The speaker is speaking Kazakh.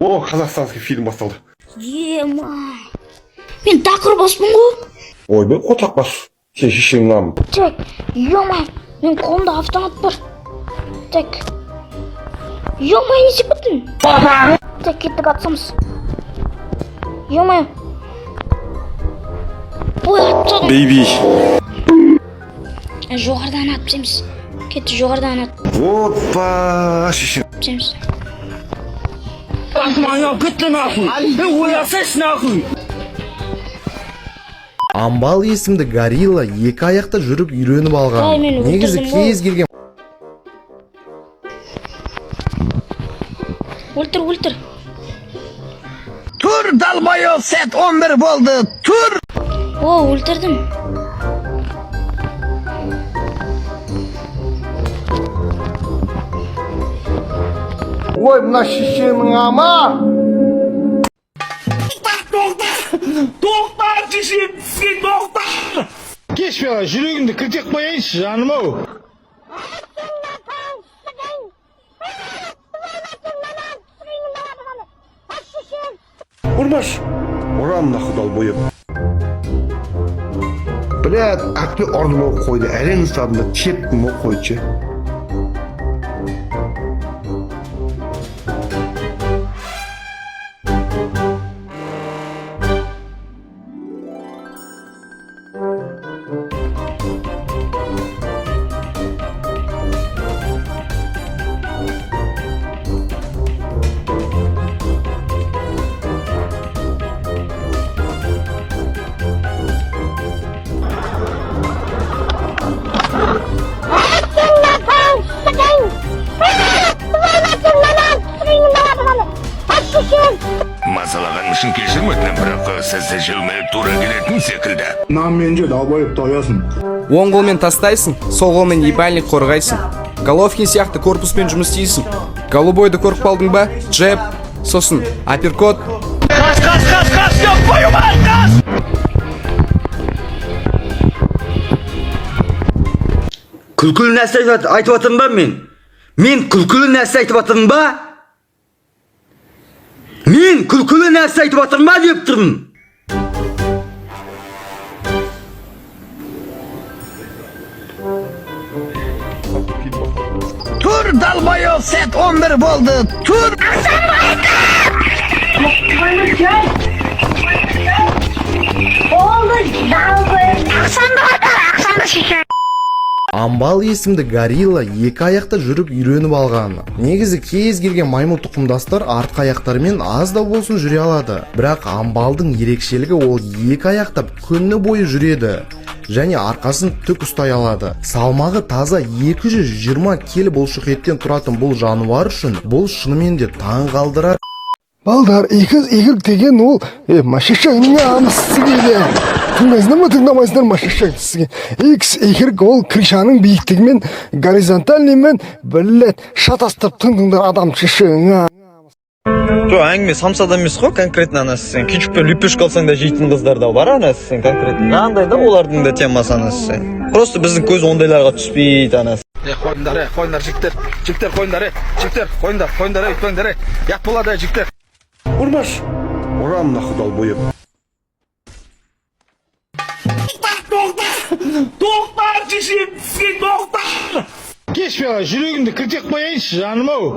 О, қазақстанский фильм басталды. Ема. Мен тақыр баспын ғой. Ойбай, қотақ бас. Сен шешең нам. Тек, ема. Мен қолымда автомат бар. Тек. Ема, не секундын? Тек, кеттік атсамыз. Ема. Ой, атсадым. Бейби. Жоғардан ат біземіз. Кетті, жоғардан ат Опа, шешең. біземіз. Моя бітті нахуй. Оясаш нахуй. Амбал есімді горилла екі аяқта жүріп үйреніп Ай, алған. мен Негізі өлтірдім ғой. кез келген Өлтір. Tur Dalboyev set 11 bo'ldi. Tur. О, өлтірдім. Ой, мына шешеңнің ама. Тоқта шешем, сен тоқта. Кеш бала, жүрегіңді кіртек қояйыншы, жаным ау. Ұрмаш. Ұрам нахуй долбоеб. Блядь, әкті орным оқ қойды. Әрен ұстадында тепкім оқ қойдшы. Мазалағанышын кешірмедім, бірақ сізді жылмай тура келетін секілді. Намменже Далбоев тоясын. Оң қолмен тастайсың, сол қолмен ебальник қорғайсың. Головкин сияқты корпуспен жұмыс істейсің. Голубойды көріп қалдың ба? Джеб, сосын апперкот. Қас, жоқ қойым қас. Күлкілі нәрсе айтып атырмын ба мен? Мен күлкілі нәрсе айтып атырмын ба? Мен күлкілі нәрсе айтып атырмын ба деп тұрмын. Tur Dalboyev set 11 bo'ldi. Tur. Амбал есімді горилла екі аяқта жүріп үйреніп алған. Негізі кез келген маймыл тұқымдастар артқы аяқтарымен аз да болсын жүре алады. Бірақ амбалдың ерекшелігі ол екі аяқтап күні бойы жүреді және арқасын тік ұстай алады. Салмағы таза 220 келі бұлшық еттен тұратын бұл жануар үшін бұл шынымен де таң қалдырар. Балдар, егір деген ол, машешеңнің анысы дейді. Тыңдамайсыңдар машешең сізге. Егір ол кришаның биіктігімен, горизонтальныймен, білет, шатастырып тыңдыңдар адам шешеңі. Жоқ, әңгіме самсада емес қой, конкретно анасы сен. Кичікпен лүпешка алсаң да жейтін қыздар да бар анасы сен конкретно. Андай да олардың да темасы анасы сен. Просто біздің көз ондайларға түспейді анасы. Қойындар, жіктер, қойындар, өйтпеңдер, ят болады, жіктер. Ұрмаш. Ұрам нахуй долбоеб. Тоқта шешем, сен тоқта. Кеш бала, жүрегіңді кіртек қояйыншы, жаным ау.